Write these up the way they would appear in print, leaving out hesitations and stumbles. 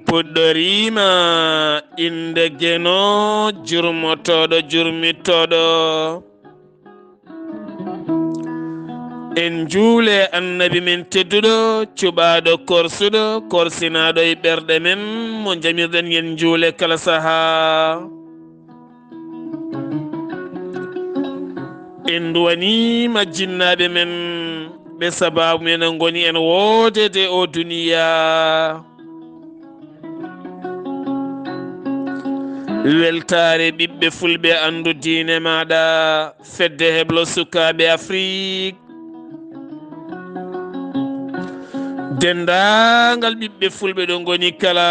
puɗɗorima inde geno jurmotoɗo jurmittoɗo en juule annabi men tedduɗo cuɓaɗo korsuɗo korsinaɗo e ɓerɗe men mo jamirɗen yen juule kala saha en duwanima jinnaɓe men ɓe sababu men goni en woodede o duniya weltaare ɓiɓɓe fulɓe andu diine maɗa fedde heblo sukaɓe Afrique dendagal ɓiɓɓe fulɓe ɗo goni kala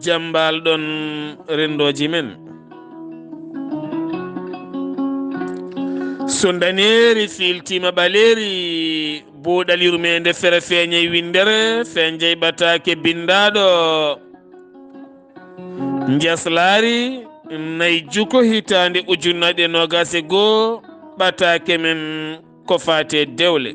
jambal ɗon rendoji men so daneri filtima ɓaleri buuɗal yurmeende fere feeñe windere feñjey ɓataake bindaɗo njeslaare nayi juko hitande ujunnaɗe 21 ɓataake men ko faate Dewle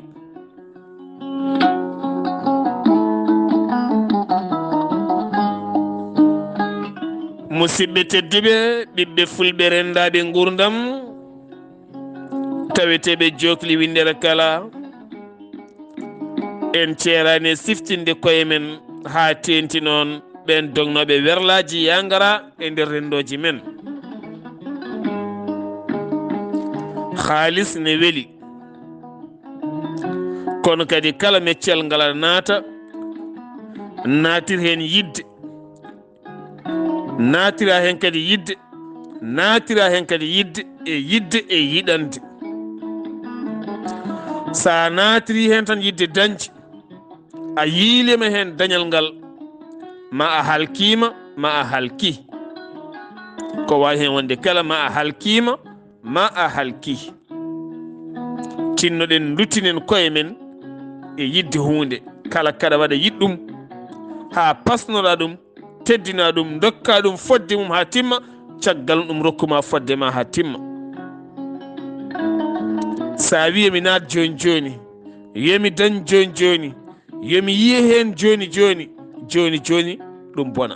musidɓe tedduɓe ɓiɓɓe fulɓe rendaɓe gurdam taweteɓe jokli windere kala en ceerani siftinde koye men ha tenti noon ɓen dognoɓe werlaji yangara e nder rendoji men haalis ne weeli kono kadi kala meccel ngal naata natir hen yidde natira hen kadi yidde natira hen kadi yidde e yiɗande sa natiri hen tan yidde dañde a yiilima hen dañal ngal ma a halkima ma a halki ko wawi hen wonde kala ma a halkima ma a halki tinnoɗen duttinen koye men e yidde hunde kala kaɗa waɗa yiɗɗum ha pasnoɗa ɗum teddina ɗum dokka ɗum fodde mum ha timma caggal ɗum rokkuma fodde ma ha timma sa wiya mi naat joni joni yomi dañ joni joni yomi yiya hen joni joni joni joni ɗum bona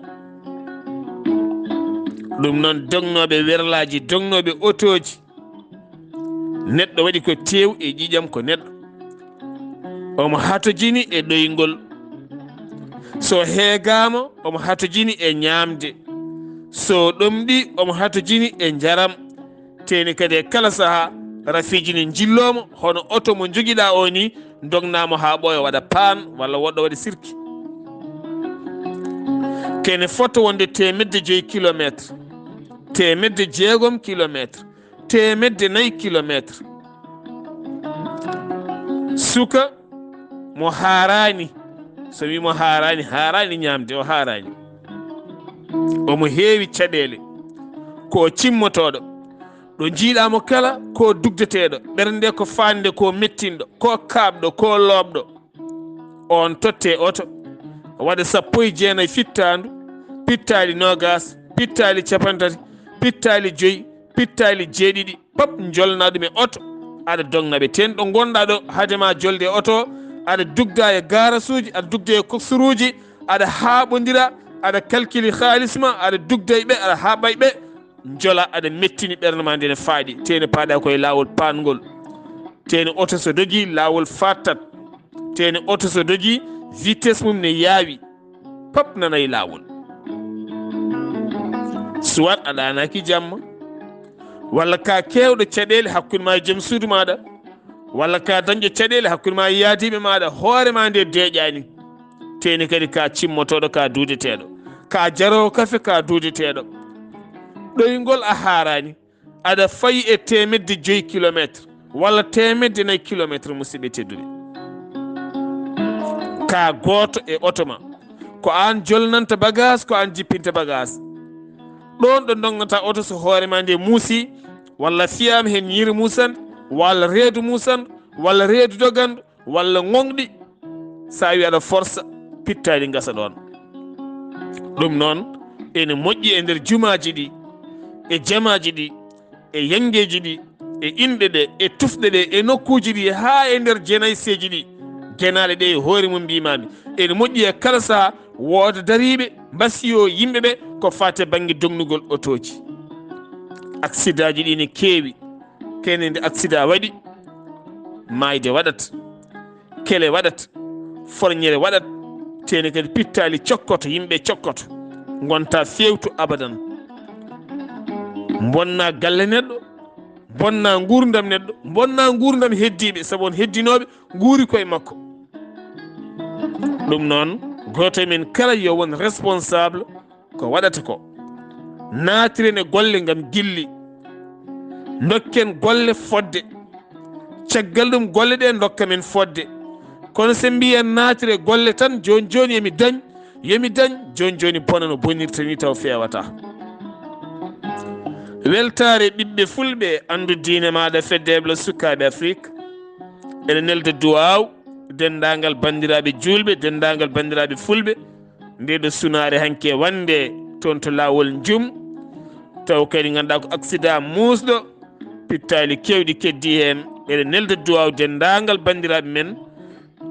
ɗum noon dognoɓe werlaji dognoɓe otoji neɗɗo waɗi ko tew e ƴiƴam ko neɗɗo omo hatojini e ɗoyngol so heegama omo hatojini e ñamde so ɗomɗi omo hatojini e jaram teni kadi e kala saaha rafiji ne jillomo hono oto mo joguiɗa o ni dognamo ha ɓooya waɗa paan walla woɗɗo waɗa sirki kene fota wonde 5 kilométre 6 kilométre 4 kilométre suka mo harani so wimo harani ñamde o harani omo heewi caɗele ko cimmotoɗo ɗo jiiɗamo kala ko dugdeteɗo ɓernde ko fande ko mettinɗo ko kaɓɗo ko lobɗo on totte oto waɗa 19 fittandu pittali 20 pittali 50 pittali 5 pittali 7 pop jolna ɗum e oto aɗa dognaɓe ten ɗo gonɗa ɗo hadema jolde e oto aɗa dugda e garasuji aɗa dugda e coxruji aɗa haɓodira aɗa calcule haalisma aɗa dugda e ɓe aɗa haɓa e ɓe jola aɗa mettini ɓernde ma nde ne faaɗi tene paɗa koye lawol pangol tene oto so dogui lawol fattat tene oto so dogui vitesse mum ne yaawi pop nana e lawol soit aɗa anaki jamma walla ka kewɗo caɗele hakkude ma e joom suudu maɗa walla ka dañƴo caɗele hakkude ma e yaadiɓe maɗa hoorema nde deeƴani teni kadi ka cimmotoɗo ka duudeteɗo ka jarowo kafe ka duudeteɗo ɗoygol a harani aɗa fayi e 5 kilométre walla 4 kilométre musidɓe tedduɓe ka goto e oto ma ko an jolnanta bagage ko an jippinta bagage ɗon ɗo donnata oto so hoorema nde muusi walla fiyama hen ñiiri musande walla reedu musande walla reedu dogandu walla gonɗi sa wi aɗa force pittali gasa ɗon ɗum noon ene moƴƴi e nder jumaji ɗi e jamaji ɗi e yangueji ɗi e inɗe ɗe e tufɗe ɗe e nokkuji ɗi ha e nder jenayseji ɗi genaale ɗe e hoore mum mbimami ene moƴƴi e kala saha wooda dariɓe mbasiyo yimɓeɓe ko fate banggue dongnugol otoji. accident ji ɗi ne keewi kene nde accident waɗi mayde waɗat kele waɗat forñere waɗat tene kadi pittali cokkoto yimɓe cokkoto gonta fewtu abadan bonna galle neɗɗo bonna gurdam neɗɗo bonna gurdam heddiɓe saabu on heddinoɓe guuri koye makko. ɗum noon goto men kala yo won responsable ko waɗata ko natiren e golle gam gilli dokken golle fodde caggal ɗum golle ɗe dokka men fodde kono se mbiyen natire golle tan joni joni yomi dañ joni joni bona no bonirta ni taw fewata. weltare ɓiɓɓe fulɓe andu diine maɗa feddeɓe sukaɓe afrique ene nelda duwaw dendagal bandiraɓe julɓe dendagal bandiraɓe fulɓe nde ɗo sunare hanke wande toon to lawol jum taw kadi ganduɗa ko accident musɗo pittali kewɗi keddi hen ene nelda duwaw dendagal bandiraɓe men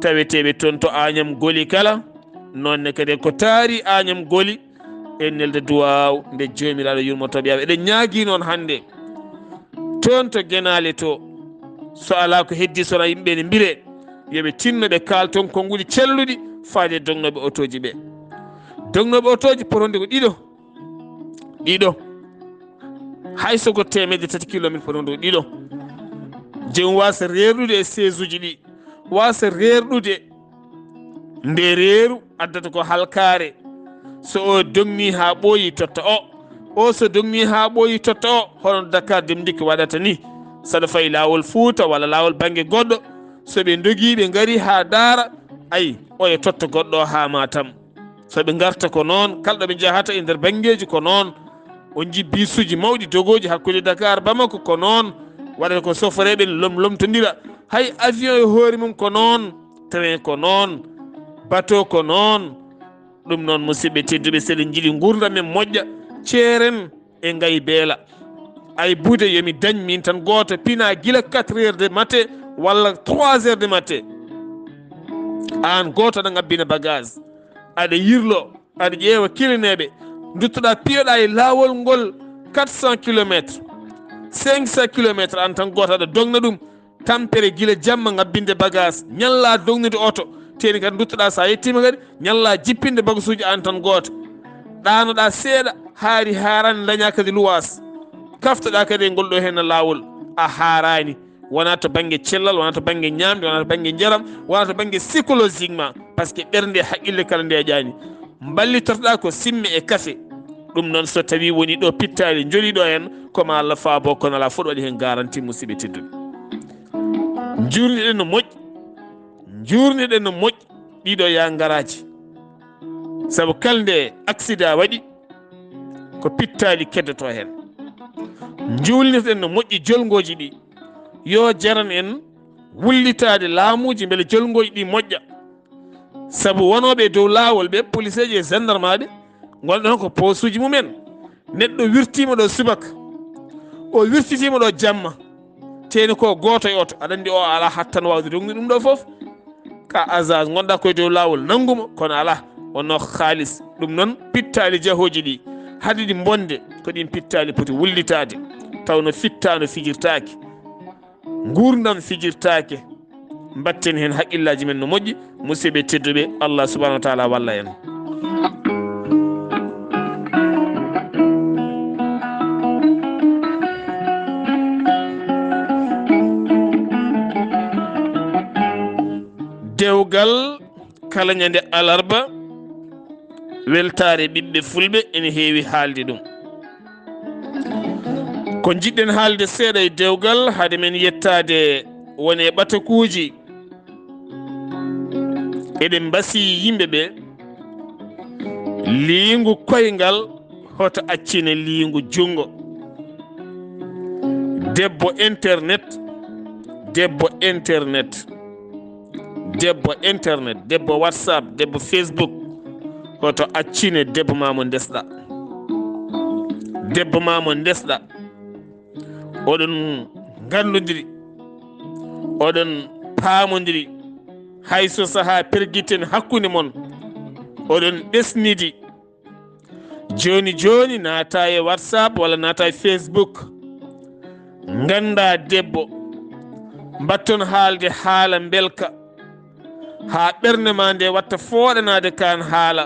taweteɓe toon to Agnam Goli kala nonne kadi ko taari Agnam Goli en nelde duwaw nde jomiraɗo yurmotoɓe yaɓe eɗen ñaagui noon hannde toon to Guenale to so ala ko heddi sona yimɓe ne mbire yoɓe tinno ɓe kaal toon konguɗi celluɗi faade dognoɓe otoji ɓe. dognoɓe otoji potonde ko ɗiɗo hay sogo temedde 3 kilométre potonde ko ɗiɗo jom wasa rerɗude e siège uji ɗi wasa rerɗude nde reeru addata ko halkare so o dogni ha ɓooyi totta o so dogni ha ɓooyi totta o hono Dakar Dem Dikk waɗata ni saɗa fayi lawol Fouta walla lawol banggue goɗɗo soɓe dogiɓe gaari ha daara ayi oye totta goɗɗo ha Matam soɓe garta ko noon kala ɗoɓe jahata e nder banggueji ko noon on jii bisuji mawɗi dogoji hakkude Dakar Bamako ko noon waɗata ko soforeɓe lomtodira hay avion e hoore mum ko noon train ko noon bateau ko noon. ɗum noon musidɓe tedduɓe seɗen jiiɗi gurdam men moƴƴa ceeren e ngayi beela ay bude yomi dañ min tan goto pina guila 4 heures de matin walla 3 heures de matin an goto aɗa ngabbina bagage aɗa yirlo aɗa ƴeewa kilineɓe duttoɗa piyoɗa e lawol ngol 400 kilométre 500 kilométre an tan goto aɗa dogna ɗum tampere guila jamma ngabbinde bagage ñalla dognude oto teni kadi duttoɗa sa yettima kadi ñalla jippinde bagage uji an tan goto ɗanoɗa seeɗa haari harani daña kadi luwas kaftoɗa kadi e ngol ɗo hen lawol a harani wona to banggue cellal wona to banggue ñamde wona to banggue jaram wona to banggue psychologiquement par ce que ɓernde haqqille kala nde ƴaani ballitotoɗa ko simme e kafe ɗum noon so tawi woni ɗo pittali joliɗo hen koma Allah faabo kono ala foɗ waɗi hen garanti musidɓe tedduɓe jurniɗen no moƴƴi jurniɗen no moƴƴi ɗiɗo ya garaji saabu kalde accident waɗi ko pittali keddoto hen julnirɗen no moƴƴi jolgoji ɗi yo jaran en wullitade laamuji beele jolgoji ɗi moƴƴa saabu wonoɓe dow lawol ɓe police eji e gendarme aɓe gonɗon ko posuji mumen neɗɗo wirtima ɗo subaka o wirtitima ɗo jamma teni ko goto e oto aɗa andi o ala hattan wawde dogni ɗum ɗo foof ka agence gonɗa koye dow lawol nanguma kono ala wonno haalis ɗum noon pittali jahoji ɗi haade ɗi bonde ko ɗin pittali poti wullitade tawno fittano fijirtaki gurdam fijirtake batten hen haqqillaji men no moƴƴi musidɓe tedduɓe Allah subahanahu wa taala walla en dewgal kala ñande alarba weltare ɓiɓɓe fulɓe ene heewi haalde ɗum ko jiɗɗen haalde seeɗa e dewgal haade men yettade wone ɓatakuji eɗen mbasi yimɓe ɓe liingu koyngal hoto accine liingu jungo debbo internet debbo whatsapp debbo facebook hoto accine debbo mamo ndesɗa oɗon gandodiri oɗon paamodiri hayso sahaa pergiten hakkunde mon oɗon ɓesnidi joni joni naata e whatsapp walla naata e facebook ganda debbo mbatton haalde haala belka ha ɓernde ma nde watta fooɗanade kan haala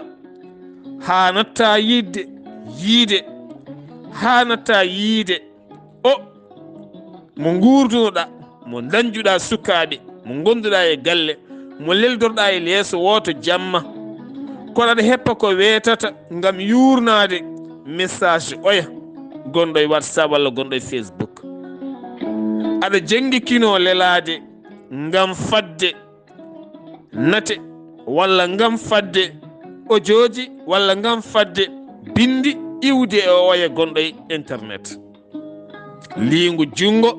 ha natta yiide ha natta yiide o mo gurdunoɗa mo dañjuɗa sukaɓe mo gonduɗa e galle mo leldorɗa e leeso woto jamma kono aɗa heppa ko weetata ngam yurnade message oya gonɗo e whatsapp walla gonɗo e facebook aɗa jangguikino lelade ngam fadde nate walla ngam fadde ojoji walla ngam fadde bindi iwde e oya gonɗo e internet liingu jungo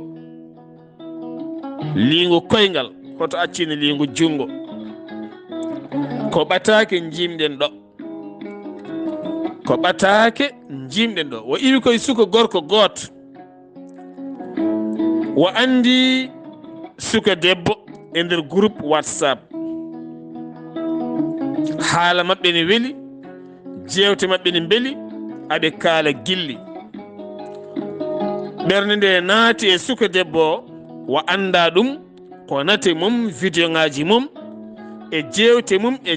liingu koyngal hoto accini liingu jungo ko ɓataake jimɗen ɗo ko ɓataake jimɗen ɗo wo iwi koye suka gorko gooto wo andi suka debbo e nder groupe whatsapp haala maɓɓe ne weeli jewte maɓɓe ne beeli aɓe kaala gilli ɓernde nde naati e suka debbo o wo anda ɗum ko nate mum vidéo ngaji mum e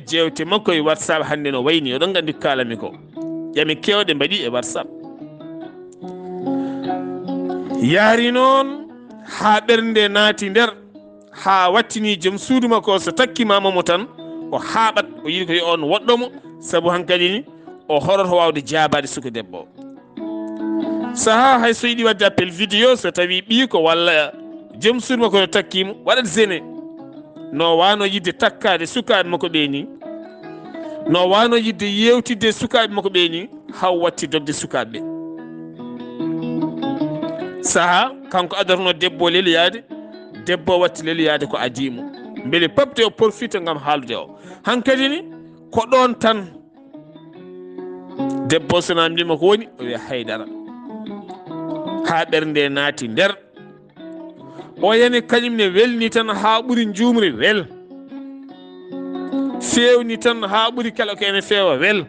jewte makko e whatsapp hannde no wayni oɗon gandi kalami ko yami kewɗe mbaɗi e whatsapp yaari noon ha ɓernde naati nder ha wattini joom suudu makko so takkimamamo tan o haaɓat o yiɗi ko yo on woɗɗomo saabu hankkadi ni o horoto wawde jabade suka debbo o saha hay so yiɗi wadde appel vidéo so tawi ɓiiko walla joom suudu makko no takkimo waɗat gêné no wano yidde takkade sukaɓe makko ɓe ni no wano yidde yewtidde sukaɓe makko ɓe ni haw watti dogde sukaɓe saha kanko adorno debbo leliyade debbo watti leliyade ko adimo beele papde o profite gam haaldude o hankkadi ni ko ɗon tan debbo so namdima ko woni o wiya haydara ha ɓernde naati nder o yani kañum ne welni tan ha ɓuuri jumri wel fewni tan ha ɓuuri kala ko ene feewa wel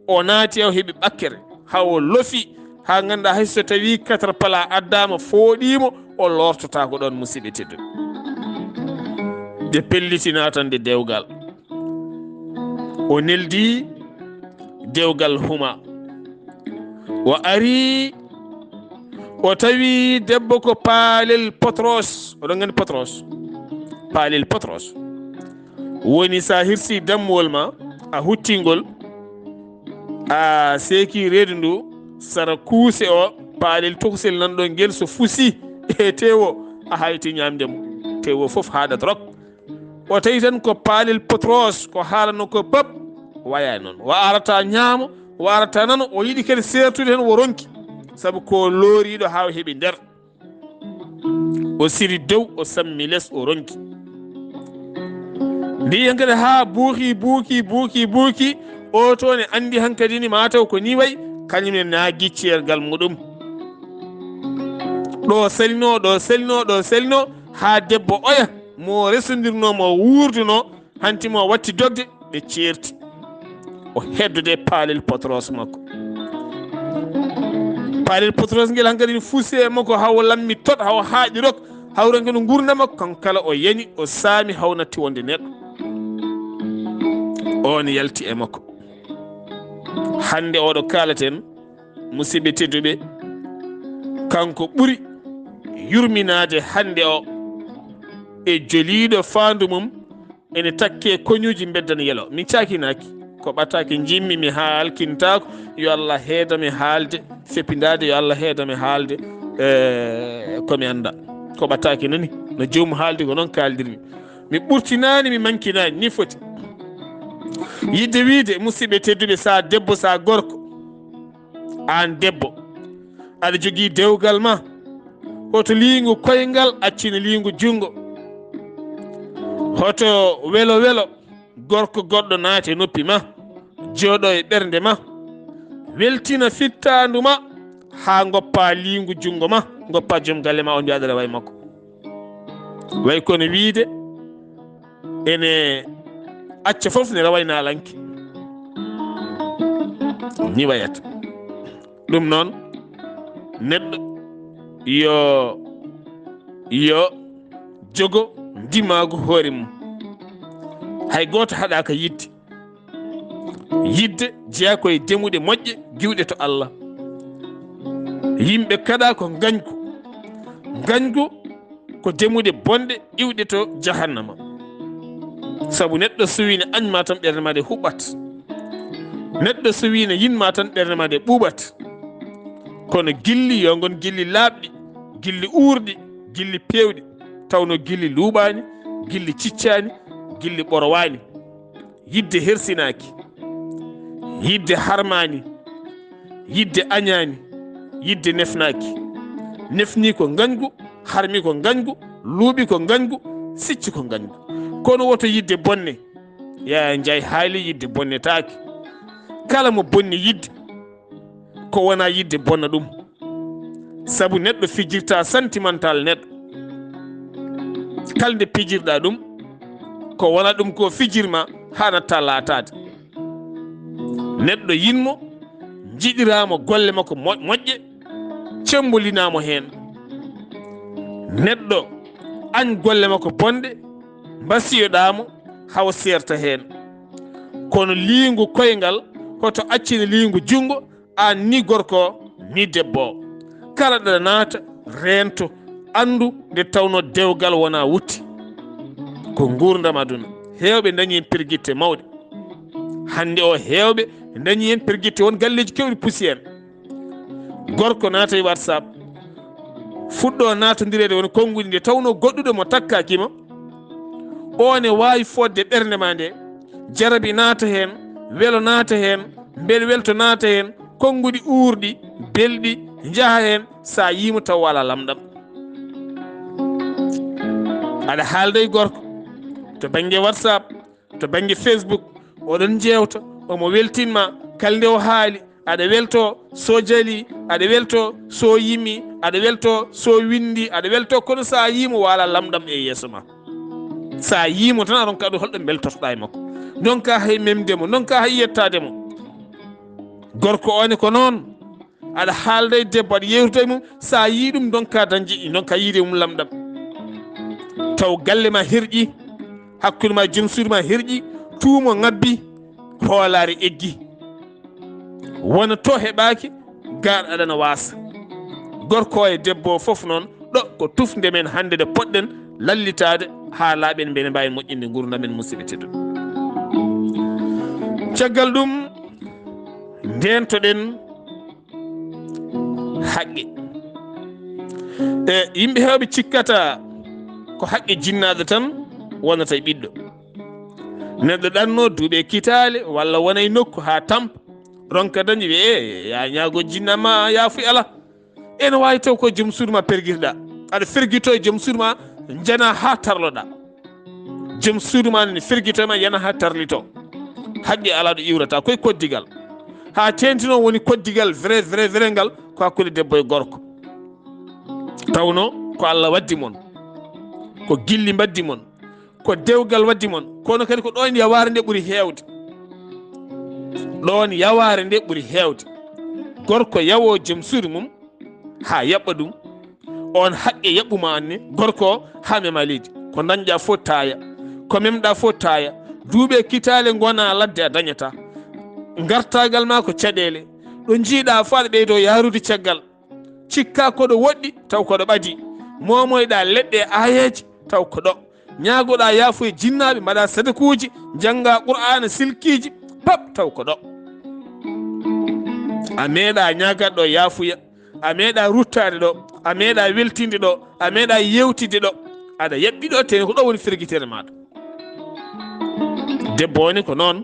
o naati o heeɓi ɓakkere hawo lofi ha ganduɗa hayso tawi 4 pala addama fooɗimo o lortota ko ɗon musidɓe tedduɓe ɓe pellitina tan de dewgal o neldi dewgal huma o ari o tawi debbo ko paalel potros oɗon gandi potros paalel potros woni sa hirsi dammowol ma a huttingol a seeki reedu ndu sara kuuse o paalel tokusel nanɗo ngel so fusi e tewo a hayti ñamdemo tewo foof haaɗat rok o tawi tan ko paalel potros ko haalano ko pap waya noon o arata ñaamo o arata nano o yiɗi kadi sertude hen wo ronki saabu ko looriɗo ha heeɓi nder o siri dow o sammi less o ronki ndiyen kadi ha buuki o to ne andi hankkadi ni mataw ko ni way kañum na gicciyergal muɗum ɗo salino ha debbo oya mo resodirno mo wurduno hanti mo watti dogde ɓe ceerti o heddude paalel potros makko paalel potros ngel hankkadi fuusi e makko hawo lammi tot hawo haaƴi rok hawranke no gurdama kan kala o yani o saami hawnatti wonde neɗɗo on yalti e makko hande oɗo kalaten musidɓe tedduɓe kanko ɓuri yurminade hande o e joliɗo fandu mum ene takke koñuji beddana yelo min cakinaki ko ɓataake jimmi mi haalkintako yo Allah heedami haalde feppidade yo Allah heedami haalde komi anda ko ɓataake nani no joomum haaldi ko noon kaldirmi mi ɓurtinani mi mankinani ni foti yidde wiide musidɓe tedduɓe sa debbo sa gorko an debbo aɗa jogui dewgal ma hoto liingu koyngal accina liingu jungo hoto welo gorko goɗɗo naate noppi ma jooɗo e ɓernde ma weltina fittandu ma ha goppa liingu jungo ma goppa joom galle ma on mbiyaɗara way makko way kono wiide ene acca fof ne rawayna lanki ni wayata ɗum noon neɗɗo yo jogo ndimago hoore mum hay goto haɗaka yidde jeeya koye demuɗe moƴƴe giwɗe to Allah yimɓe kada ko gañgu ko demuɗe bonɗe iwɗe to jahannama sabu neɗɗo so wi ne añma tan ɓerde ma nde huɓɓat neɗɗo so wi ne yinma tan ɓerde ma nde ɓuuɓat kono gilli yo gon gilli laaɓɗi gilli uurɗi gilli pewɗi tawno gilli luuɓani gilli ciccani gilli ɓorowani yidde hersinaki yidde harmani yidde añani yidde nefnaki nefni ko gañgu harmi ko gañgu luuɓi ko gañgu sicci ko gañgu kono woto yidde bonne ya jay haali yidde bonne taaki kala mo bonni yidde ko wona yidde bonna ɗum sabu neɗɗo fijirta sentimental neɗɗo kalde pijirɗa ɗum ko wona ɗum ko fijirma ha natta laatade neɗɗo yinmo jiɗiramo golle makko moƴƴe cembolinamo hen neɗɗo añ golle makko bonde mbasiyoɗamo haw serta hen kono liingu koyngal hoto accine liingu jungo an ni gorko ni debbo kala ɗa naata rento andu nde tawno dewgal wona wutti ko gurdam aduna hewɓe dañi hen pirguitte mawɗe hannde o hewɓe dañi hen pirguitte won galleji kewɗi pusi en gorko naata e whatsapp fuɗɗo natodirede won konngudi nde tawno goɗɗuɗo mo takkakima one wawi fodde ɓernde ma nde jarabi naata hen welo naata hen bel welto naata hen konngudi uurɗi belɗi jaaha hen sa yimo taw wala lamɗam aɗa haalda e gorko to banggue whatsapp to banggue facebook oɗon jewta omo weltinma kalde o haali aɗa welto so jali aɗa welto so yimi aɗa welto so windi aɗa welto kono sa yimo wala lamɗam e yeeso ma sa yimo tan aɗon kaɗo holɗo beltotoɗa e makko donka hay memdemo donka hay yettademo gorko one ko noon aɗa haalda e debbo aɗa yewtuda e mum sa yi ɗum donka dañji donka yiide mum lamɗam taw galle ma herƴi hakkude ma joom suudu ma herƴi tuumo ngabbi hoolare eggi wona to heɓaki gar aɗana wasa gorko e debbo foof noon ɗo ko tufde men hannde nde poɗɗen lallitade ha laaɓen mbene mbawi moƴƴinde gurdam men musidɓe tedduɓe caggal ɗum ndentoɗen haqqe yimɓe hewɓe cikkata ko haqqe jinnaɗo tan wonata e ɓiɗɗo neɗɗo ɗanno duuɓe kitale walla wona e nokku ha tampa ronka dañi wi ya ñaago jinnama yaafuy ala ene wawi taw ko joom suudu ma perguitoɗa aɗa ferguito e joom suudu ma jana ha tarloɗa joom suudu ma ne ferguitoema yana ha tarlito haqqe ala ɗo iwrata koye koddigal ha tentino woni koddigal vrai ngal ko hakkude debbo e gorko tawno ko Allah waddi mon ko gilli mbaddi mon ko dewgal waddi mon kono kadi ko ɗon yaware nde ɓuuri hewde ɗon yaware nde ɓuuri hewde gorko yawo joom suudu mum ha yaɓɓa ɗum on haqqe yaɓɓuma anne gorko ha mema leydi ko dañƴa fo taaya ko memɗa fo taaya duuɓe kitale gona ladde a dañata gartagal ma ko caɗele ɗo jiiɗa fo aɗa ɓeydo yarude caggal cikka koɗo woɗɗi taw koɗo ɓadi momoyɗa leɗɗe ayeji taw ko ɗo ñagoɗa yaafo e jinnaɓe mbaɗa sadakuji jangga qur'ana silkiji pap taw ko ɗo a meeɗa ñagatɗo yaafuya a meeɗa ruttade ɗo a meeɗa weltinde ɗo a meeɗa yewtide ɗo aɗa yaɓɓi ɗo te ko ɗo woni ferguitere maɗa debbo woni ko noon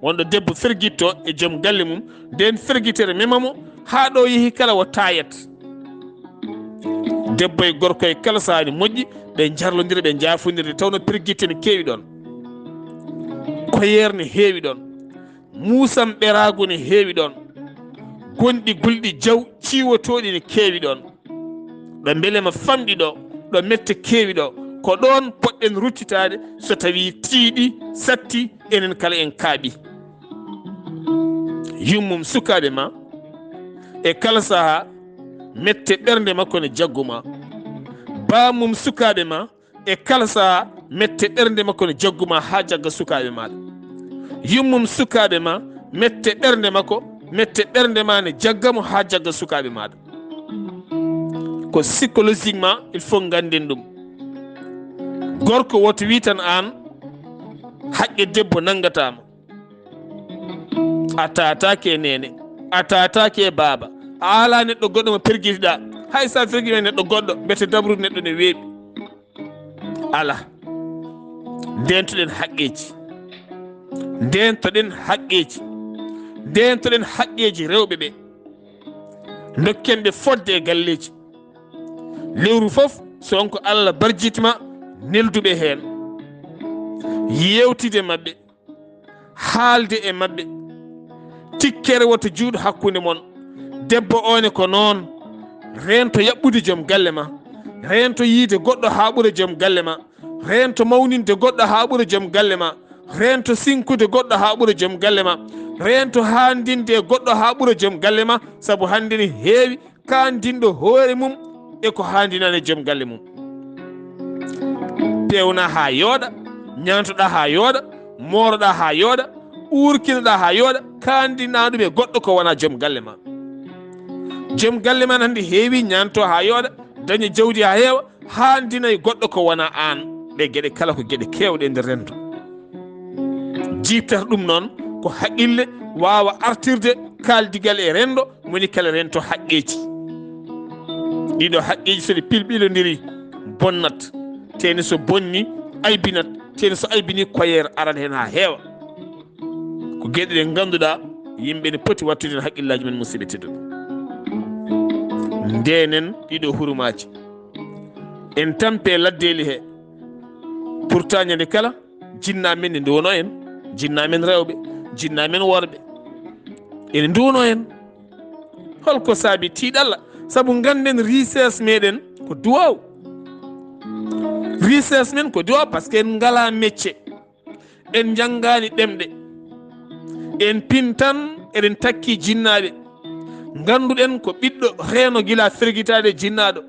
wonɗo debbo ferguitto e joom galle mum nden ferguitere memamo ha ɗo yeehi kala wo tayat debbo e gorko e kala sahani moƴƴi ɓe jarlodira ɓe jafodirde tawno perguitte ne keewi ɗon koyere ne heewi ɗon muusam ɓeragu ne heewi ɗon gonɗi gulɗi jaw ciwotoɗi ne keewi ɗon ɗo beelema famɗi ɗo ɗo mette keewi ɗo ko ɗon poɗɗen ruttitade so tawi tiiɗi satti enen kala en kaaɓi. Yummum sukaɓe ma e kala saha mette ɓernde makko ne jagguma. Bamum sukaɓe ma e kala saha mette ɓernde makko ne jagguma ha jagga sukaɓe maɗa. Yummum sukaɓe ma mette ɓernde makko, mette ɓernde ma ne jaggamo ha jagga sukaɓe maɗa. Ko psychologiquement il faut ganden ɗum. Gorko woto wi tan an haqqe debbo nangatama, a tatake nene, a tatake baba, a ala neɗɗo goɗɗo mo perguitiɗa. Hay sa ferguima neɗɗo goɗɗo mbete dabrude neɗɗo ne weeɓi. ala ndentoɗen haqqeji, ndentoɗen haqqeji, ndentoɗen haqqeji rewɓe ɓe, dokken ɓe fodde e galleji. Lewru fof so wonko Allah barjitima nelduɓe hen, yewtide mabɓe, haalde e mabɓe, tikkere woto juuɗo hakkude mon. Debbo one ko noon, rento yaɓɓude joom galle ma, rento yiide goɗɗo ha ɓuura joom galle ma, rento mawninde goɗɗo ha ɓuura joom galle ma, rento sinkude goɗɗo ha ɓuura joom galle ma, rento handinde goɗɗo ha ɓuura joom galle ma. Saabu hande ne heewi kandinɗo hoore mum e ko handinane joom galle mum. Pewna ha yooɗa, ñantoɗa ha yooɗa, moroɗa ha yooɗa, urkinoɗa ha yooɗa, kandina ɗum e goɗɗo ko wona joom galle ma. Joom galle man hande heewi ñanto ha yooɗa, daña jawdi ha heewa, handina e goɗɗo ko wona an. Ɗe gueɗe kala ko gueɗe kewɗe e nder rendo. Jiptata ɗum noon ko haqqille wawa artirde kaldigal e rendo, moni kala rento haqqeji. Ɗiɗo haqqeji soɗe pilɓilodiri bonnat, teni so bonni aybinat, teni so aybini koyere arat hen ha heewa. Ko gueɗe ɗe ganduɗa yimɓe ne poti wattude haqqillaji men musidɓe tedduɓe. Ndenen ɗiɗo hurumaji en tampe laddeli he, pourtant ñande kala jinnamen ne nduwono en, jinnamen rewɓe, jinnamen worɓe ene nduwono en. Holko saabi? tiiɗalla. Saabu ganden recherche meɗen ko duwaw, recherche men ko duwaw, par ce que en ngala métier, en janggani ɗemɗe, en pintan eɗen takki jinnaɓe ganduɗen ko ɓiɗɗo reeno gila ferguitade jinnaɗo.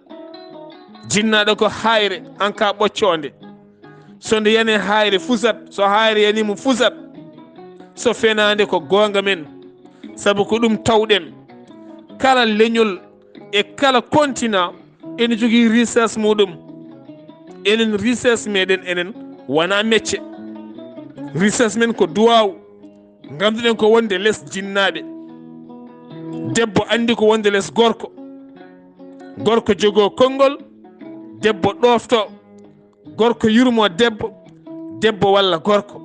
Jinnaɗo ko hayre en ka ɓocconde, so nde yani hayre fusat, so hayre yanimo fusat, so fenade ko gonga men. Saabu ko ɗum tawɗen, kala leñol e kala continent ene jogui recherche muɗum. Enen recherche meɗen enen wona métier, recherche men ko duwaw. Ganduɗen ko wonde less jinnaɓe. Debbo andi ko wonde less gorko, gorko jogo konngol, debbo ɗofto, gorko yurmo debbo, debbo walla gorko.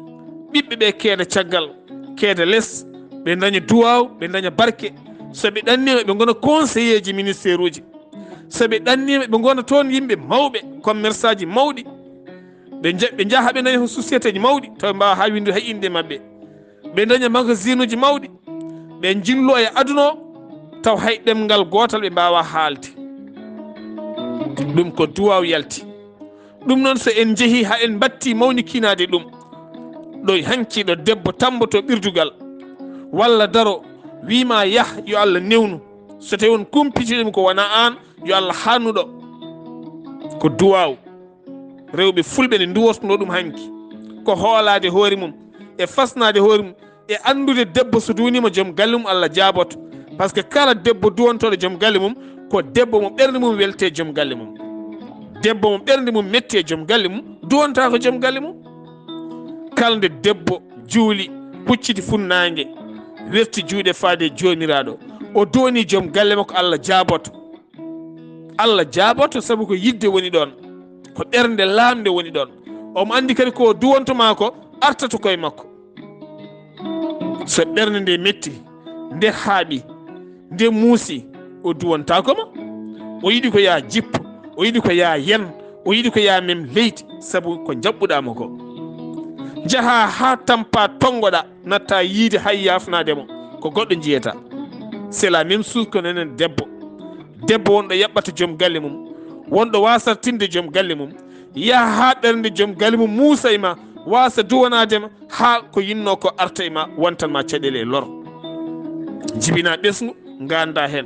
Ɓiɓɓe ɓe keeda caggal, keeda less, ɓe daña duwaw, ɓe daña barke. So ɓe ɗannima ɓe gona conseiller ji ministére uji, so ɓe ɗannima ɓe gona toon yimɓe mawɓe, commerçant ji mawɗi, ɓe jaaha ɓe daña société ji mawɗi taw mbawa ha windu hay inde mabɓe. Ɓe daña magasin uji mawɗi, ɓe jillo e aduna o taw hay ɗemgal gotal ɓe mbawa haalde. Ɗum ko duwaw yalti. Ɗum noon so en jeehi ha en batti mawnikinade ɗum, ɗo hankiɗo debbo tamboto ɓirdugal walla daro wima yah yo Allah newnu, so tawi on kumpitiɗum ko wona an yo Allah hannuɗo. Ko duwaw. Rewɓe fulɓe ne duwotono ɗum hanki, ko hoolade hoore mum e fasnade hoore mum e andude debbo so duwnima joom galle mum Allah jaaboto. Par ce que kala debbo duwontoɗo joom galle mum ko debbo mo ɓernde mum welte joom galle mum. Debbo mo ɓernde mum metti e joom galle mum duwonta ko joom galle mum. Kala nde debbo juuli pucciti funnangue, werti juuɗe faade jomiraɗo, o downi joom galle makko, Allah jaaboto. Allah jaaboto saabu ko yidde woni ɗon, ko ɓernde lamde woni ɗon. Omo andi kadi ko duwontoma ko artata koye makko. So ɓernde nde metti, nde haaɓi, nde muusi, o duwontakoma. O yiɗi ko ya jippo, o yiɗi ko ya yen, o yiɗi ko ya mem leydi, saabu ko jaɓɓuɗama ko. Jaha ha tampa tongoɗa, natta yiide hay yafnademo, ko goɗɗo jiyata. C'est la même chose ko nenen debbo. Debbo wonɗo yaɓɓata joom galle mum, wonɗo wasartinde joom galle mum, yaha ha ɓernde joom galle mum muusa e ma wasa duwanadema ha ko yinno ko arta e ma wontanma caɗele e lor. jibina ɓesgu ganda hen,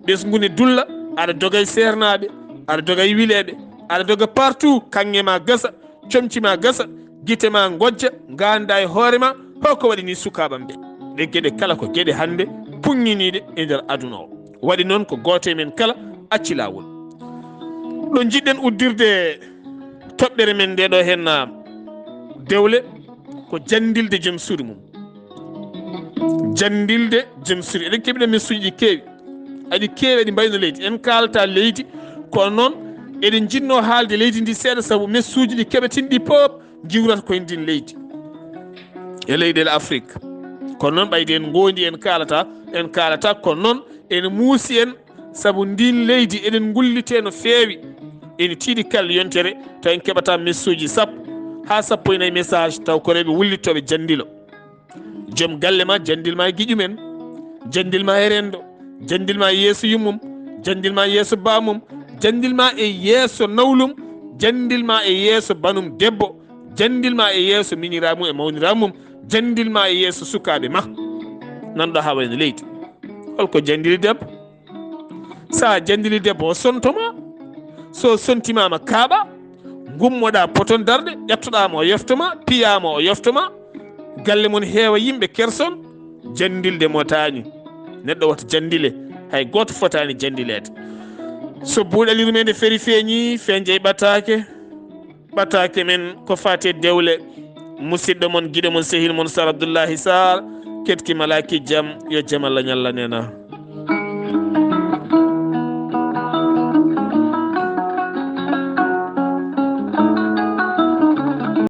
ɓesgu ne dulla, aɗa dogay sernaɓe, aɗa dogay wileɓe, aɗa doga partout, kanŋe ma gasa, comci ma gasa, guite ma gojja, ganda e hoorema holko waɗi ni sukaɓam ɓe. ɗe gueɗe kala ko gueɗe hannde puññiniɗe e nder aduna o. waɗi noon ko goto men kala acci lawol. ɗo jiɗɗen uddirde toɓɓere men nde ɗo hen dewle ko jandilde joom suuri mum. jandilde joom suuri, eɗen keɓiɗen message ɗi keewi, aɗi keewi aɗi mbayno leydi. en kalata leydi kono noon eɗen jinno haalde leydi ndi seeɗa, saabu messuji ɗi keɓetinɗi pop jiwrata koye ndin leydi e leyɗele Afrique. kono noon ɓayde en gondi en kalata kono noon en muusi en, saabu ndin leydi eɗen gullite no feewi. ene tiiɗi kala yontere taw en keɓata messuji sappo ha 14 message taw ko rewɓe wullittoɓe jandilo. joom galle ma jandilma e guiƴumen, jandilma e rendo, jandilma e yeeso yummum, jandilma e yeeso bamum, jandilma e yeeso nawlum, jandilma e yeeso banum debbo, jandilma e yeeso miniramum e mawniramum, jandilma e yeeso sukaɓe ma nanɗo ha wayno leydi. holko jandili debbo? sa jandili debbo o sontoma, so sontimama kaaɓa, gummoɗa poton darde, ƴettoɗama o yeftoma, piyama o yeftoma, galle mon heewa yimɓe kerson. jandilde motani, neɗɗo wata jandile, hay goto fotani jandilede. so buuɗal yurmeende feri feeñi feeñje ɓataake men ko faati dewle, musidɗo mon guiɗo mon sehil mon Sar Abdullaahi Saar, ketki malaki jaam yo jaam Allah ñalla nena.